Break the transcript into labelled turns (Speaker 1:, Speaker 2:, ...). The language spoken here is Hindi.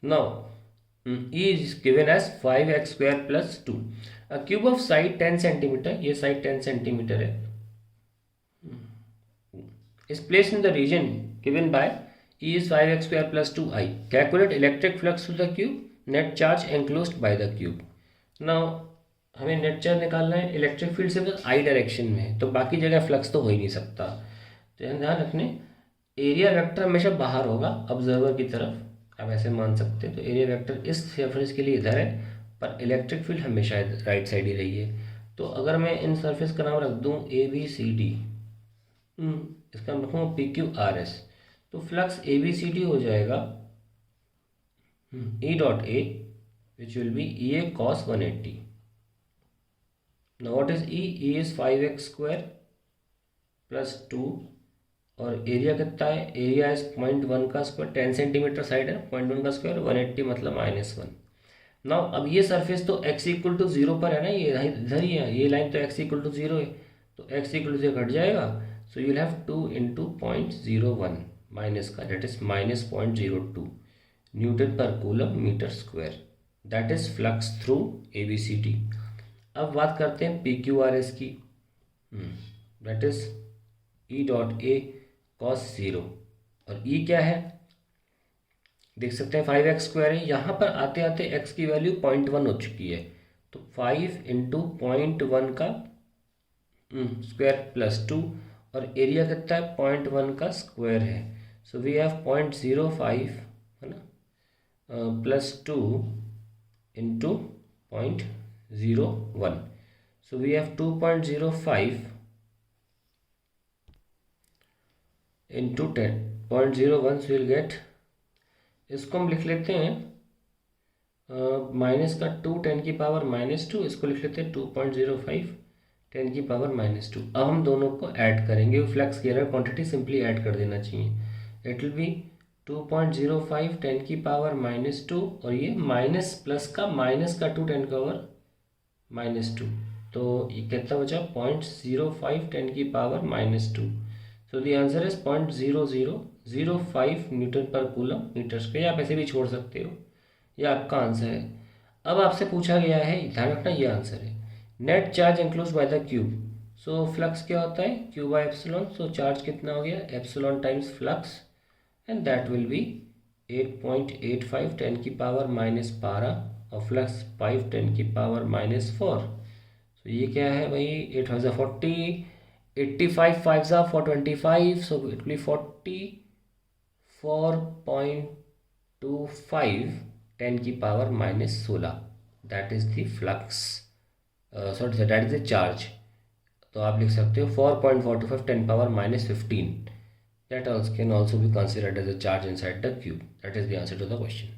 Speaker 1: Now, E is given as 5x square plus 2. A cube of side 10 centimeter, ये साइड 10 सेंटीमीटर है, is placed in the region given by E is 5x square plus 2i. Calculate electric flux through the cube, net charge enclosed by the cube. Now, हमें नेट चार्ज निकालना है इलेक्ट्रिक फील्ड से बस आई डायरेक्शन में, तो बाकी जगह फ्लक्स तो हो ही नहीं सकता। तो ध्यान रखने, एरिया वेक्टर हमेशा बाहर होगा ऑब्जर्वर की तरफ, आप ऐसे मान सकते हैं। तो एरिया वेक्टर इस सरफेस के लिए इधर है, पर इलेक्ट्रिक फील्ड हमेशा राइट साइड ही रही है। तो अगर मैं इन सरफेस का नाम रख दूँ ABCD, इसका नाम रखूँगा PQRS, तो फ्लक्स ABCD हो जाएगा E dot A which will be EA cos 180। Now what is E? E is 5x square plus 2 और एरिया कितना है? एरिया इज 0.1 का स्क्वायर, 10 सेंटीमीटर साइड है, 0.1 का स्क्वायर 180 मतलब -1। नाउ अब ये सरफेस तो x इक्वल टू 0 पर है ना, ये इधर ही है, ये लाइन तो x इक्वल टू 0 है, तो x इक्वल टू 0 घट जाएगा। So you will have 2 into 0.01 minus का, that is -0.02 newton per coulomb meter square, that is flux through ABCD। अब बात करते हैं PQRS की, that is E dot A cos 0, और E क्या है देख सकते हैं 5x स्क्वायर है, यहाँ पर आते आते x की वैल्यू 0.1 हो चुकी है, तो 5 इंटू 0.1 का स्क्वायर प्लस 2, और एरिया कितना है 0.1 का स्क्वायर है। सो वी हैव 0.05 है ना, plus 2 into 0.01, so we have 2.05 into 10.01, so we'll get, इसको हम लिख लेते हैं माइनस का 2 10 की पावर -2, इसको लिख लेते हैं 2.05 10 की पावर -2। अब हम दोनों को ऐड करेंगे, फ्लक्स की एरर क्वांटिटी सिंपली ऐड कर देना चाहिए। इट विल बी 2.05 10 की पावर -2, और ये माइनस प्लस का माइनस का 2 10 की पावर -2, तो ये कितना बचा 0.05 10 की power -2। So the answer is 0.0005 Newton per coulomb meter square. आप ऐसे भी छोड़ सकते हो, ये आपका आंसर है। अब आपसे पूछा गया है, ध्यान रखना ये आंसर है, net charge enclose by the cube. So flux क्या होता है Q by epsilon, so charge कितना हो गया epsilon times flux, and that will be 8.85 10 की पावर -12 और फ्लक्स 5 10 की पावर -4। तो ये क्या है भाई, 8 5 40, 85 5 425, सो इट विल 44.25 10 की power -16, that is the flux, sorry that is the charge. तो आप लिख सकते हो 4.425 10 power -15, that also can also be considered as a charge inside the cube. That is the answer to the question.